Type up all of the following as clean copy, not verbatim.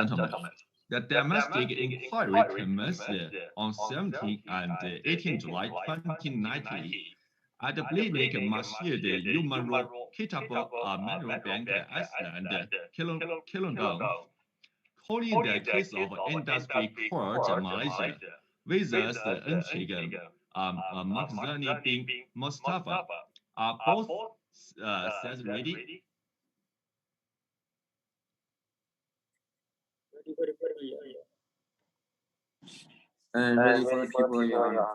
gentlemen, the domestic inquiry commenced on 17 and 18 July 2019 at the Clinic Masjid Umaru Kitab Manual Bank Iceland, Kilondong, calling the case of Industry Court Malaysia versus Enchig Makhzani bin Mustafa. Are both sides ready? And ready for the people, Your Honor.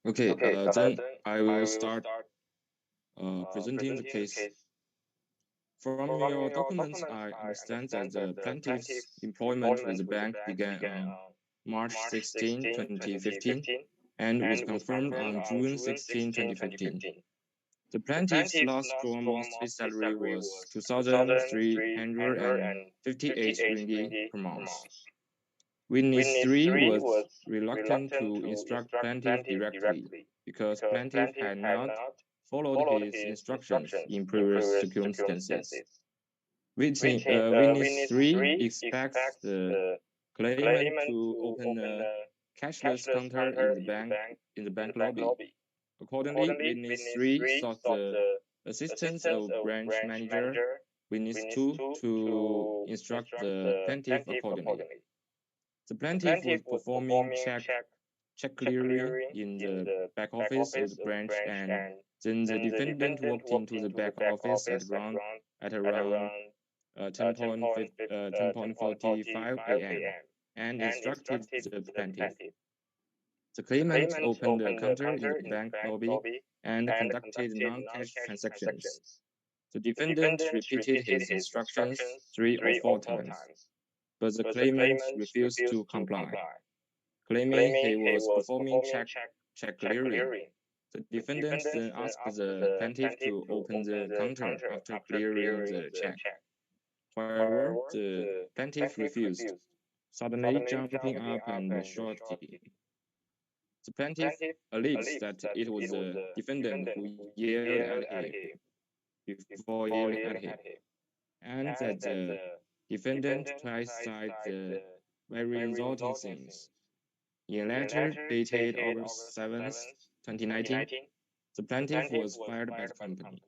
Okay, then I will start presenting the case. From your documents, I understand that the plaintiff's employment with the bank began on March 16, 2015, and was confirmed on June 16, 2015. The plaintiff's last 4 monthly salary was 2,358 ringgit per month. Witness 3 was reluctant to instruct plaintiff directly because plaintiff had not followed his instructions in previous circumstances. Witness 3 expects the claimant to open a cashless counter in the bank lobby. Accordingly, Witness 3 sought the assistance of branch manager Witness 2 to instruct the plaintiff accordingly. The plaintiff was performing check clearing in the back office of the branch, and then the defendant walked into the back office at around 10:45 a.m. and instructed the plaintiff. The claimant opened the counter in the bank lobby and conducted non-cash transactions. The defendant repeated his instructions 3 or 4 times, but the claimant refused to comply, claiming he was performing check clearing. The defendant then asked the plaintiff to open the counter after clearing the check. However, the plaintiff refused, suddenly jumping up and shouting. The plaintiff alleged that it was the defendant who yelled at him before yelling at him, and that the defendant twice said the very insulting things. In a letter dated August 7, 2019, the plaintiff was fired by the company.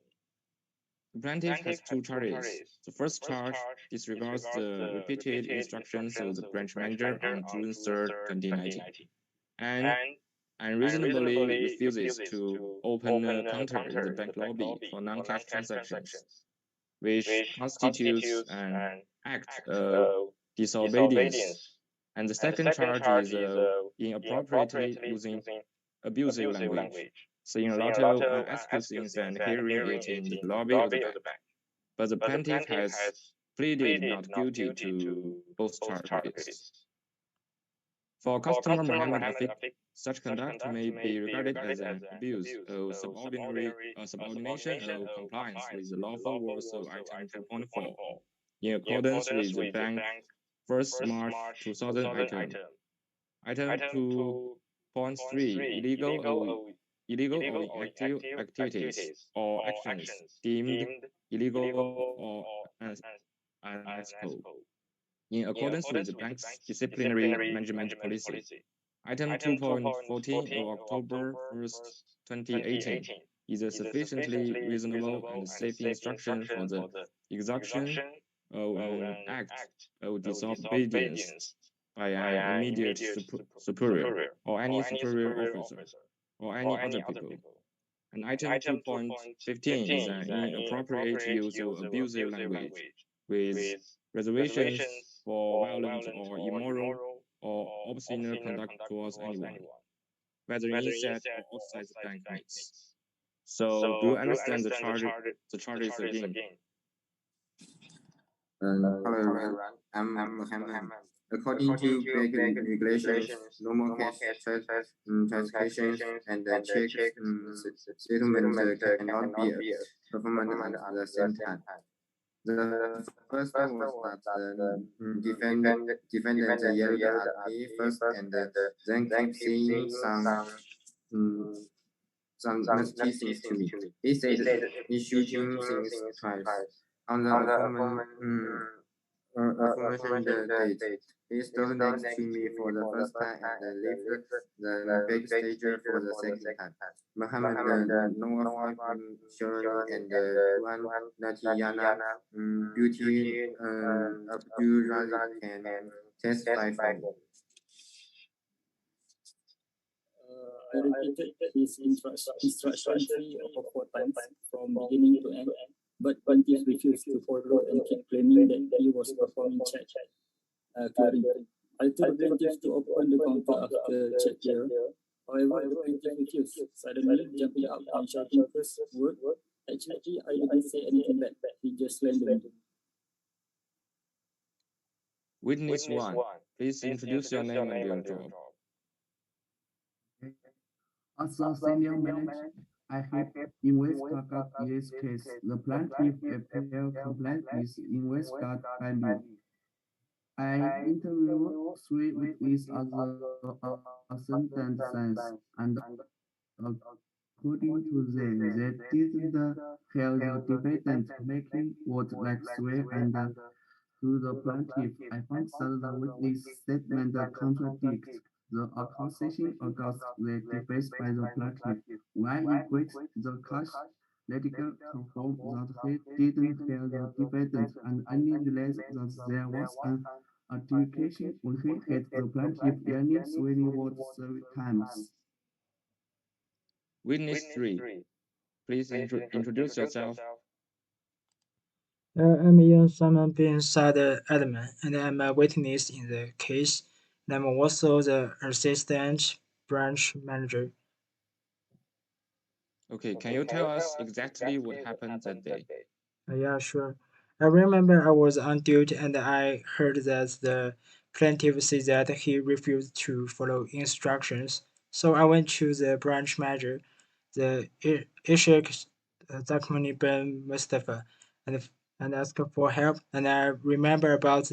The plaintiff has 2 charges. The first charge disregards the repeated instructions of the branch manager on June 3, 2019, and unreasonably refuses to open a counter in the bank lobby for non-cash transactions, which constitutes an act of disobedience. And the second charge is inappropriately using abusive language, saying a lot of unethical things and hearing it in the lobby of the bank. But the plaintiff has pleaded not guilty to both charges. For customer Muhammad Afiq, such conduct may be regarded as an abuse of subordination of compliance with the lawful words of Item 2.4, in accordance with the Bank 1st March 2000 item. Item 2.3, illegal or inactive activities or actions deemed illegal or unethical, in accordance with the bank's disciplinary management policy. Item 2.14 of October 1st, 2018 is a sufficiently reasonable and safe instruction for the execution of an act of disobedience by an immediate superior or any superior officer or any other people. And item 2.15 is an inappropriate use of abusive language with reservations for violent or immoral or obscene conduct towards anyone, whether inside or outside the bank gates. So, do you understand the charges again? Hello everyone, I'm Mohammed. According to bank regulations, normal cash transactions and check settlement cannot be performed at the same time. The first one was that the defendant yelled at me first and then kept saying some some nasty things to me. He said he's shooting things twice. On the aforementioned date, he stood next to me for the first time and left the backstage for the second time. Muhammad Noah Shirley and Tuan Natiyana Beauty Abdul Razak can testify for me. I repeated his instruction 3 or 4 times from beginning to end, but plaintiff refused to follow and kept claiming that he was performing check clearing. I told the plaintiff to open the counter after check clear. However, the plaintiff refused, suddenly jumping up and shouting first word. Actually, I didn't say anything bad. He just slammed me. Witness 1, please introduce your name and your job. As a senior manager, I have investigated this case. The plaintiff appeal complaint is investigated by me. I interviewed 3 witnesses as a sentence, and according to them, they didn't hear the defendant making words like swear and to the plaintiff. I found that the witness statement contradicts the accusation against the defense by the plaintiff. While it breaks the case, litigant confirmed that he didn't hear the defendant and only realized that there was an altercation when he hit the plaintiff yelling swearing words 3 times. Witness 3, please introduce yourself. I'm Ian Simon bin Saad Edman, and I'm a witness in the case. And I'm also the assistant branch manager. Okay, can you tell us exactly what happened that day? Yeah, sure. I remember I was on duty and I heard that the plaintiff said that he refused to follow instructions. So I went to the branch manager, the Ishaq Zakmani bin Mustafa, and and asked for help. And I remember about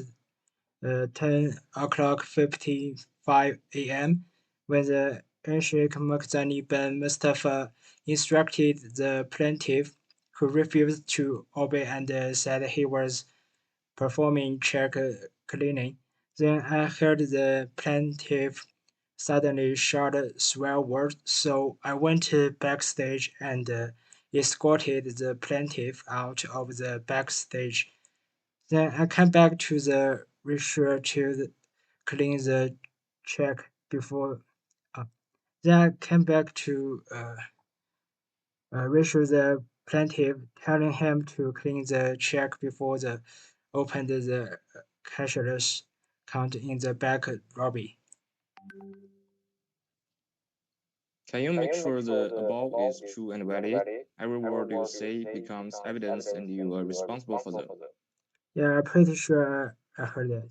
10 o'clock 55 a.m. when the Sheikh Makzani bin Mustafa instructed the plaintiff, who refused to obey and said he was performing check cleaning. Then I heard the plaintiff suddenly shout swear words, so I went backstage and escorted the plaintiff out of the backstage. Then I came back to the restroom to clean the check before. Uh, then I came back to reassure the plaintiff, telling him to clean the check before the opened the cashier's count in the back lobby. Can you make sure the above is true and valid? Every word you say becomes evidence and you are responsible for them. Yeah, I'm pretty sure I heard that.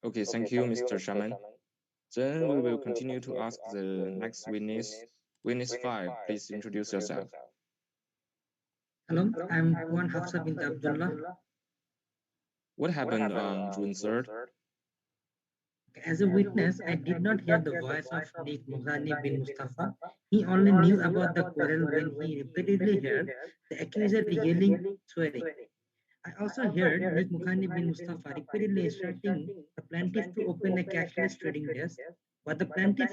Okay, thank you, Mr. Shaman. Then we will continue to ask the next witness. Witness 5, please introduce yourself. Hello, I'm Tuan Hafsa bint Abdullah. What happened on June 3rd? As a witness, I did not hear the voice of Sheikh Mughani bin Mustafa. He only knew about the quarrel when he repeatedly heard the accuser yelling, swearing. I also heard Sheikh Mughani bin Mustafa repeatedly instructing the plaintiff to open a cashless trading desk, but the plaintiff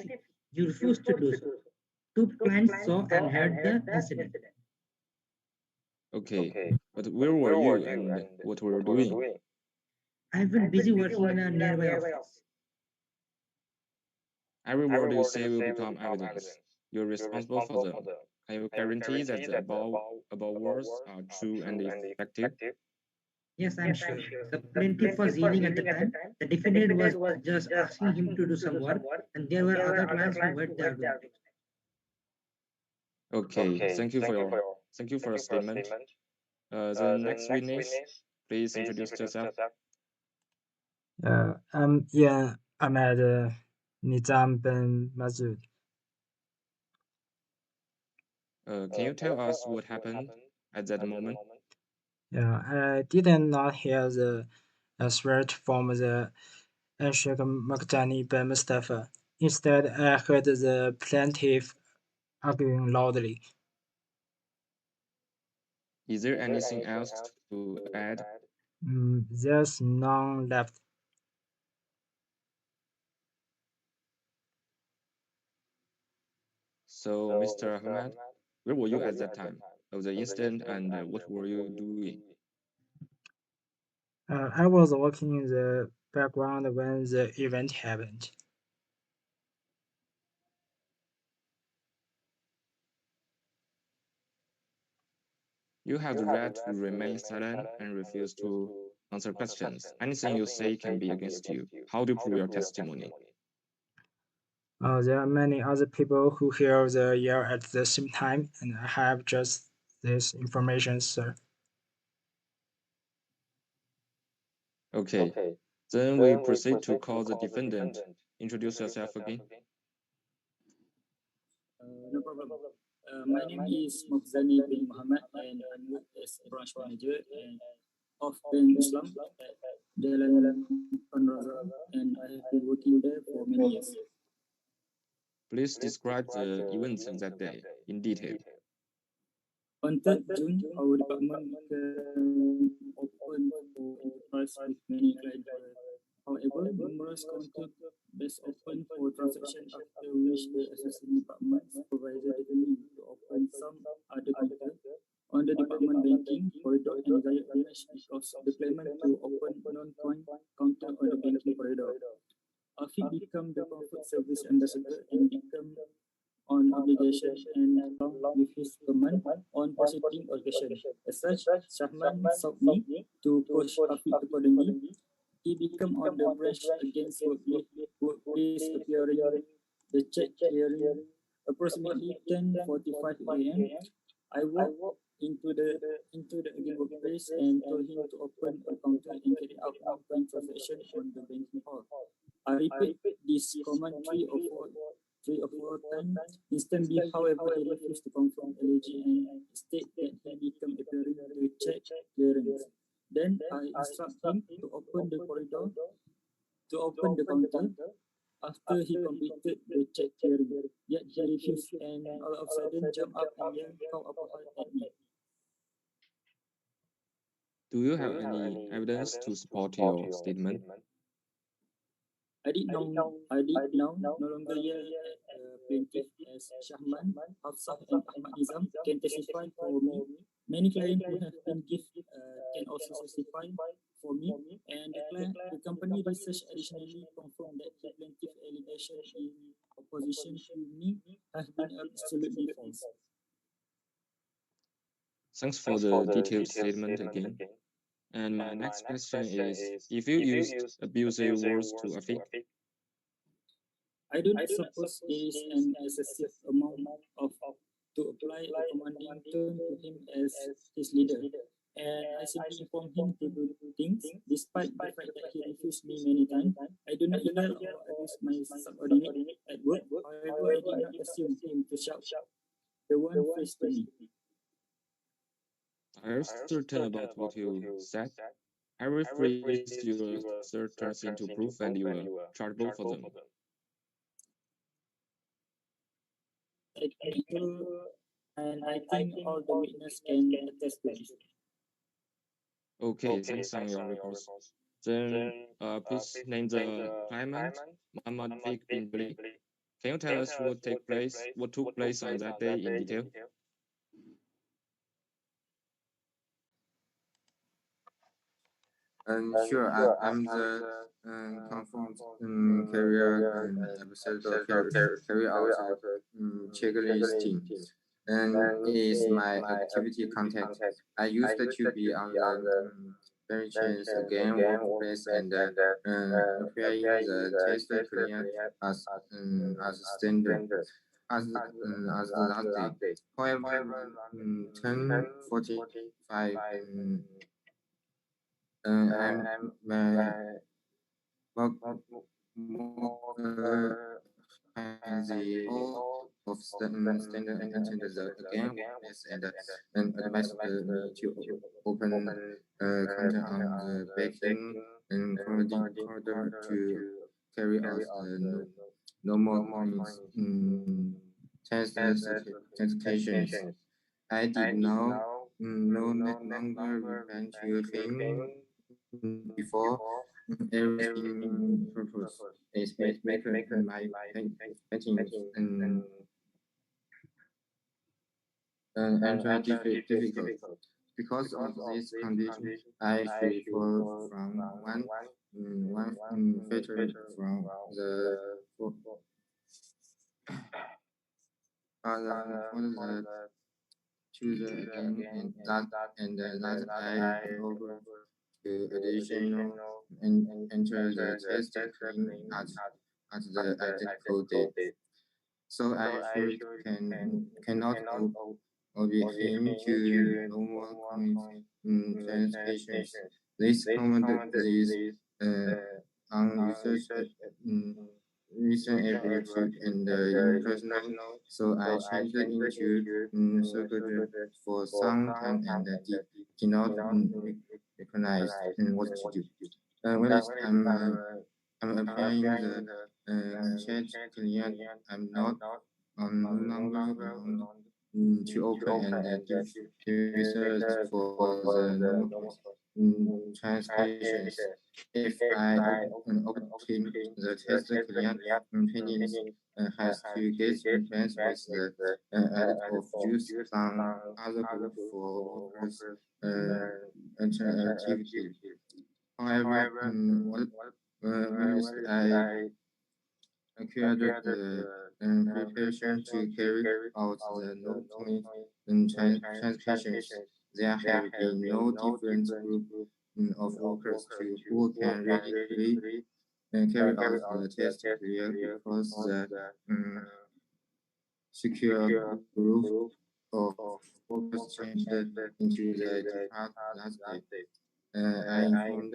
refused to do so. Two clients saw and heard the incident. Okay, but where were you and what were you doing? I've been busy working in a nearby office. Every word you say will become evidence. You're responsible for them. Can you guarantee that the above words are true and effective? Yes, I'm sure. The plaintiff was yelling at the time. The defendant was just asking him to do some work, and there were other clients who heard the argument. Okay, thank you for your statement. The next witness, please introduce yourself. I'm Ian Ahmed Nizam bin Mazud. Can you tell us what happened at that moment? Yeah, I did not hear the threat from the Sheikh Makdani bin Mustafa. Instead, I heard the plaintiff arguing loudly. Is there anything else to add? There's none left. So, Mr. Ahmad, where were you at that time of the incident and what were you doing? I was working in the background when the event happened. You have the right to remain silent and refuse to answer questions. Anything you say can be against you. How do you prove your testimony? There are many other people who hear the yell at the same time, and I have just this information, sir. Okay, then we proceed to call the defendant. Introduce yourself again. No problem. My name is Mufzani bin Muhammad, and I work as branch manager and of Bank Islam at Jalan Panraza, and I have been working there for many years. Please describe the events that day in detail. On 3rd June, our department can open for enterprise with many clients. However, numerous counters best open for transaction after which the assessment department supervisor determined to open some other counter on the department banking corridor and desired match because the claimant to open non-coin counter on the banking corridor. Afiq become the comfort service ambassador and become on obligation and along with his command on proceeding occasion. As such, Shahman sought me to coach Afiq accordingly. He became on the branch against workplace appearing the check clearing approximately 10:45 a.m. I walked into the again workplace and told him to open a counter and carry out non-coin transaction on the banking hall. I repeat this command three or four times. Instantly, however, he refused to confirm allergy and state that he became appearing to check clearance. Then I instruct him to open the corridor, to open the counter after he completed the check clearing. Yet he refused and all of a sudden jumped up and yelled, "Kau apa hal?" at me. Do you have any evidence to support your statement? I did now no longer yell at the plaintiff as Shahman, Hafsah, and Ahmad Nizam can testify for me. Many clients who have been given can also testify for me, and the company research additionally confirmed that the plaintiff allegation in opposition to me have been absolutely false. Thanks for the detailed statement again. And my next question is, if you used abusive words to Afiq, I don't suppose there is an excessive amount of to apply a commanding tone to him as his leader, and I simply informed him to do things despite the fact that he refused me many times. I do not yell or abuse my subordinate at work. However, I did not assume him to shout the one face to me. are you certain about what you said? Every phrase you assert turns into proof and you are chargeable for them. Technical, and I think all the witness can attest to this. Okay, thanks on your reports. Then please name the claimant, Muhammad Afiq bin Jali. Can you tell us what took place on that day in detail? Sure, I'm the confirmed career ambassador carry out checklist team, and is my activity contact. I used to be on the benches again workplace and applying the test clear as standard as the last day. However, 10:45. I'm work as the all of standard and attend the again workplace and advise me to open counter on the backing and corridor to carry out the no more coins, test certifications. I did now no longer repent to him before everything purpose is make my paintings enter difficult. Because of this condition, I free fall from one feature from the for the choose again and that I over to additional and enter the test clean at the identical date. So I should cannot obey him to normal translations. This command is uh, unresearched recent able to and impersonal. So I changed it into circuit for some time and did not recognize what to do. When it's I'm applying the chat client, I'm not no longer allowed to open and do research for the normal translations. If I open the test client paintings has to get friends with the edit of use some other group for workers activity. However, when I acquired the preparation to carry out the no-point transcriptions. There have been no different group of workers who can really carry out the test clear because the secure group of workers changed into the depart last day. I informed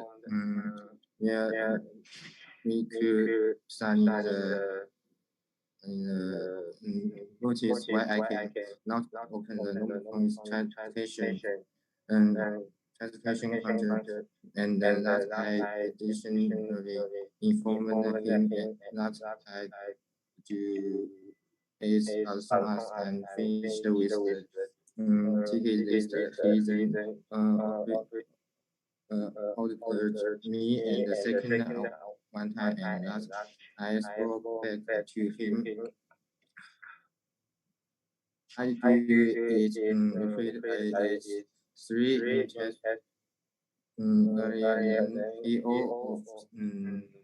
yeah, me to sign the notice why I can not open the normal points transaction and transaction content, and that I additionally informed him that I do is as soon as I'm finished with the ticket list. He then ordered me and the second one time, and that I spoke back to him. I do it afraid it's three test earlier than he all of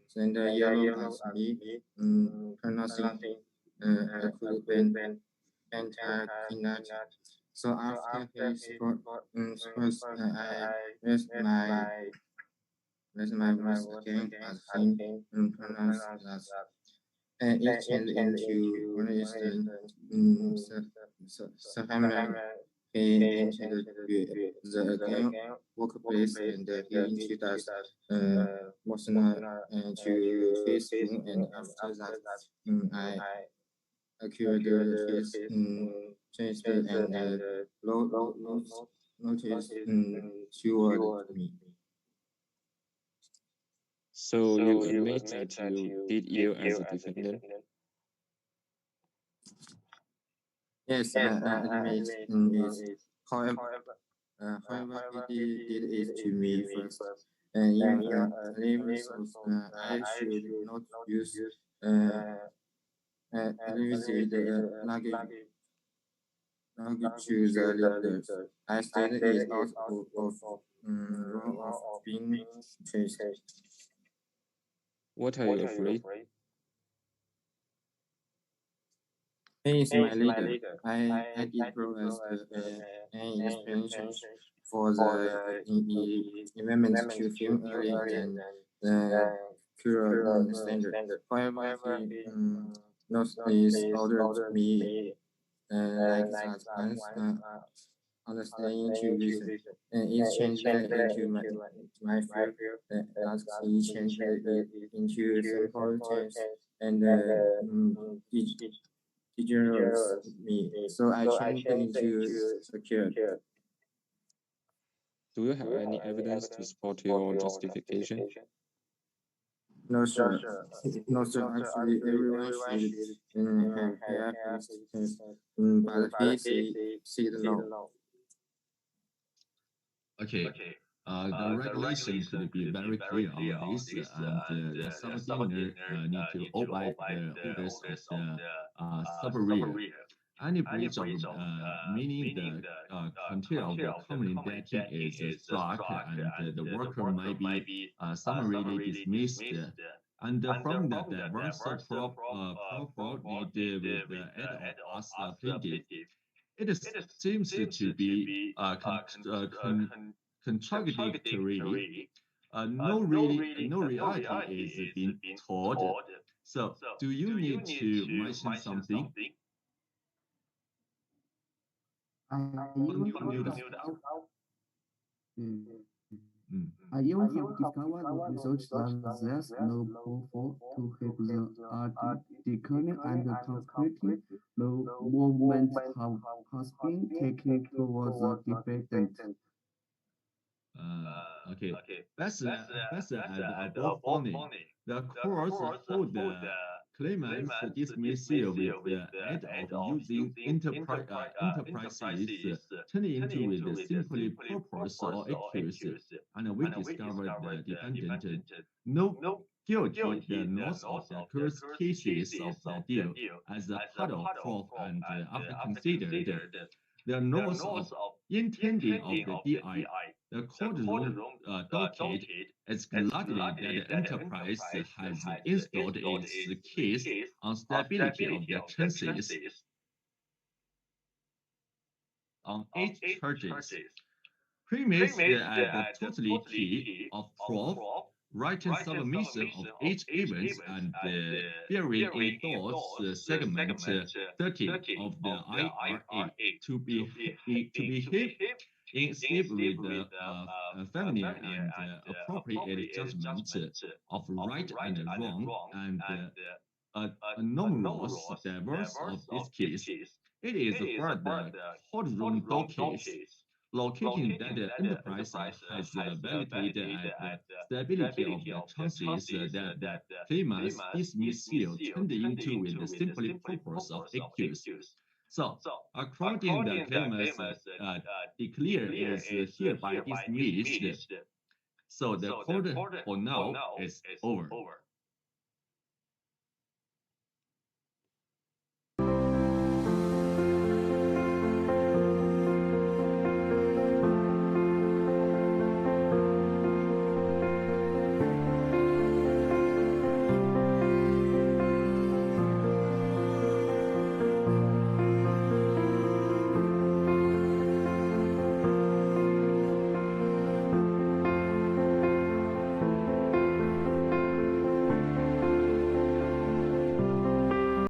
send a yellow as me pronouncing equivalent anti-kinetic. So after he scores, I raise my voice again as him pronounce that. And it changed into one instant Sahaman. He entered the again workplace and he introduced Mosna to his phone, and after that I acquired his changed and noticed toward me. So you admit that you did ill as a defendant? Yes, I admit it. However, he did it to me first. In levels of I should not use limited luggage to the leaders. I stand is out of wrong of being chased. What are you afraid? He is my leader. I did provide an explanations for the amendments to film early than the current standard. However, he not is ordered me like that once understanding to reason. And it changed into my fear that he changed it into simple terms and degenerates me. So I changed it into secure. Do you have any evidence to support your justification? No, sir. No, sir. Actually, everyone should have had his test, but he said no. Okay, the regulation could be very clear on this, and the submariner need to obey the orders of the superior. Any breach of meaning the content of the common dating is struck, and the worker might be summarily dismissed. And from the diverse profile need with the aid of us plaintiff, it seems to be contradictory. No reality is being taught. So, do you need to mention something? I even have Continue that. discovered, mm, Mm. I even have discovered research that there's no proof to have the articulating and concreting the movement has been taken towards the defendant. Okay, that's the above only. The courts hold the claimants dismissal with the aid of using enterprises turned into with simply purpose or accuse, and we discovered the defendant no guilty the notes of the current cases of the deal as a part of proof, and after considered the notes of intending of the DI. The courtroom docket is gladly that the enterprise has installed its case on stability of the chances on eight charges. Premised at the totality of proof, written submission of each event, and bearing a thoughts segment 13 of the IRA to behave in step with the feminine and appropriate judgment of right and wrong, and a numerous diverse of this case. It is for the courtroom docket locating that the enterprise has validated at the stability of the chances that the claimant's dismissal turned into with the simply purpose of accuse. So, according the claimant's declare is hereby dismissed. So the court for now is over.